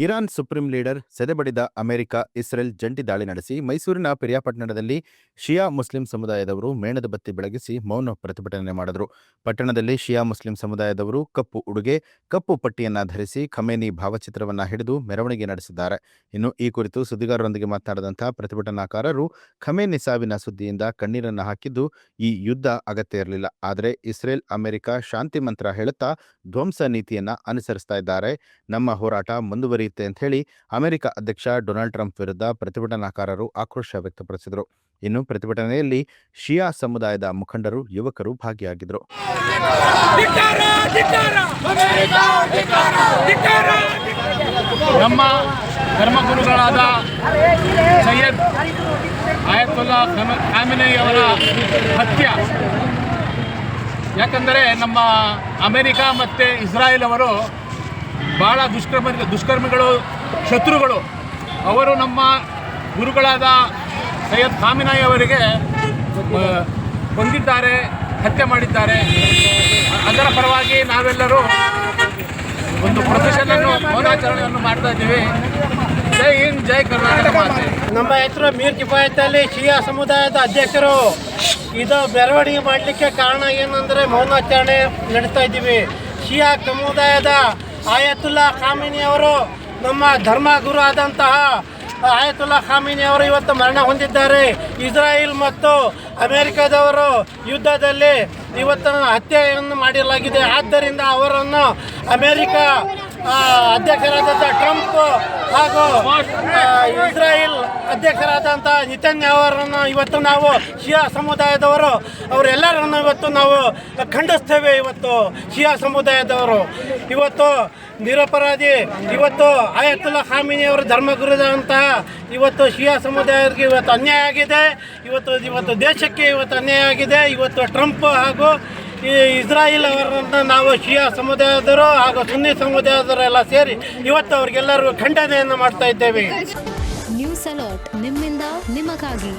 Iran supreme leader ಸೆದೆಬಡಿದ America Israel ಜಂಟಿ ದಾಳಿ ನಡೆಸಿ ಮೈಸೂರಿನ ಪಿರಿಯಾಪಟ್ಟಣದಲ್ಲಿ ಶಿಯಾ ಮುಸ್ಲಿಂ ಸಮುದಾಯದವರು ಮೇಣದ ಬತ್ತಿ ಬೆಳಗಿಸಿ ಮೌನ ಪ್ರತಿಭಟನೆ ಮಾಡಿದರು. ಪಟ್ಟಣದಲ್ಲಿ ಶಿಯಾ ಮುಸ್ಲಿಂ ಸಮುದಾಯದವರು ಕಪ್ಪು ಉಡುಗೆ, ಕಪ್ಪು ಪಟ್ಟಿಯನ್ನ ಧರಿಸಿ ಖಮೇನಿ ಭಾವಚಿತ್ರವನ್ನ ಹಿಡಿದು ಮೆರವಣಿಗೆ ನಡೆಸಿದ್ದಾರೆ. ಇನ್ನು ಈ ಕುರಿತು ಸುದ್ದಿಗಾರರೊಂದಿಗೆ ಮಾತನಾಡಿದಂತಹ ಪ್ರತಿಭಟನಾಕಾರರು ಖಮೇನಿ ಸಾವಿನ ಸುದ್ದಿಯಿಂದ ಕಣ್ಣೀರನ್ನು ಹಾಕಿದ್ದು ಈ ಯುದ್ಧ ಅಗತ್ಯ ಇರಲಿಲ್ಲ, ಆದರೆ ಇಸ್ರೇಲ್ ಅಮೆರಿಕ ಶಾಂತಿ ಮಂತ್ರ ಹೇಳುತ್ತಾ ಧ್ವಂಸ ನೀತಿಯನ್ನ ಅನುಸರಿಸ್ತಾ ಇದ್ದಾರೆ. ನಮ್ಮ ಹೋರಾಟ ಮುಂದುವರಿಯುತ್ತೆ ಅಂತ ಹೇಳಿ ಅಮೆರಿಕ ಅಧ್ಯಕ್ಷ ಡೊನಾಲ್ಡ್ ಟ್ರಂಪ್ ವಿರುದ್ಧ ಪ್ರತಿಭಟನಾಕಾರರು ಆಕ್ರೋಶ ವ್ಯಕ್ತಪಡಿಸಿದರು. ಇನ್ನು ಪ್ರತಿಭಟನೆಯಲ್ಲಿ ಶಿಯಾ ಸಮುದಾಯದ ಮುಖಂಡರು, ಯುವಕರು ಭಾಗಿಯಾಗಿದ್ದರು. ನಮ್ಮ ಧರ್ಮಗುರುಗಳಾದ ಸೈಯದ್ ಆಯತುಲ್ಲಾ ಖಾಮೆನಿ ಅವರ ಹತ್ಯೆ, ಯಾಕಂದರೆ ನಮ್ಮ ಅಮೆರಿಕ ಮತ್ತು ಇಸ್ರಾಯೇಲ್ ಅವರು ಭಾಳ ದುಷ್ಕರ್ಮಿಗಳು, ಶತ್ರುಗಳು. ಅವರು ನಮ್ಮ ಗುರುಗಳಾದ ಸೈಯದ್ ಖಾಮೆನಿ ಅವರಿಗೆ ಕೊಂದಿದ್ದಾರೆ, ಹತ್ಯೆ ಮಾಡಿದ್ದಾರೆ. ಅದರ ಪರವಾಗಿ ನಾವೆಲ್ಲರೂ ಒಂದು ಪ್ರೊಸೆಷನನ್ನು, ಮೌನಾಚರಣೆಯನ್ನು ಮಾಡ್ತಾ ಇದ್ದೀವಿ. ಜೈ ಹಿಂದ್, ಜೈ ಕರ್ನಾಟಕ ಮಾತೆ. ನಮ್ಮ ಹೆಸರು ಮೀರ್ ಕಿಫಾಯತ್ ಅಲಿ, ಶಿಯಾ ಸಮುದಾಯದ ಅಧ್ಯಕ್ಷರು. ಇದು ಮೆರವಣಿಗೆ ಮಾಡಲಿಕ್ಕೆ ಕಾರಣ ಏನಂದರೆ ಮೌನಾಚರಣೆ ನಡೆಸ್ತಾ ಇದ್ದೀವಿ. ಶಿಯಾ ಸಮುದಾಯದ ಆಯತುಲ್ಲಾ ಖಾಮೆನಿ ಅವರು, ನಮ್ಮ ಧರ್ಮಗುರು ಆದಂತಹ ಆಯತುಲ್ಲಾ ಖಾಮೆನಿ ಅವರು ಇವತ್ತು ಮರಣ ಹೊಂದಿದ್ದಾರೆ. ಇಸ್ರಾಯೇಲ್ ಮತ್ತು ಅಮೆರಿಕದವರು ಯುದ್ಧದಲ್ಲಿ ಇವತ್ತು ಹತ್ಯೆಯನ್ನು ಮಾಡಲಾಗಿದೆ. ಆದ್ದರಿಂದ ಅವರನ್ನು ಅಮೆರಿಕ ಅಧ್ಯಕ್ಷರಾದ ಟ್ರಂಪ್ ಹಾಗೂ ಇಸ್ರಾಯೇಲ್ ಅಧ್ಯಕ್ಷರಾದಂಥ ನೆತನ್ಯಾಹು ಅವರನ್ನು ಇವತ್ತು ನಾವು ಶಿಯಾ ಸಮುದಾಯದವರು ಅವರೆಲ್ಲರನ್ನು ಇವತ್ತು ನಾವು ಖಂಡಿಸ್ತೇವೆ. ಇವತ್ತು ಶಿಯಾ ಸಮುದಾಯದವರು ಇವತ್ತು ನಿರಪರಾಧಿ, ಇವತ್ತು ಆಯತುಲ್ಲಾ ಖಾಮೆನಿ ಅವರ ಧರ್ಮಗುರುದಂತಹ ಇವತ್ತು ಶಿಯಾ ಸಮುದಾಯಕ್ಕೆ ಇವತ್ತು ಅನ್ಯಾಯ ಆಗಿದೆ. ಇವತ್ತು ದೇಶಕ್ಕೆ ಇವತ್ತು ಅನ್ಯಾಯ ಆಗಿದೆ. ಇವತ್ತು ಟ್ರಂಪ್ ಹಾಗೂ ಈ ಇಸ್ರಾಯೇಲ್ ಅವರನ್ನು ನಾವು ಶಿಯಾ ಸಮುದಾಯದವರು ಹಾಗೂ ಸುನ್ನಿ ಸಮುದಾಯದವರೆಲ್ಲ ಸೇರಿ ಇವತ್ತು ಅವ್ರಿಗೆಲ್ಲರಿಗೂ ಖಂಡನೆಯನ್ನು ಮಾಡ್ತಾ ಇದ್ದೇವೆ. ನ್ಯೂಸ್ ಅಲರ್ಟ್, ನಿಮ್ಮಿಂದ ನಿಮಗಾಗಿ.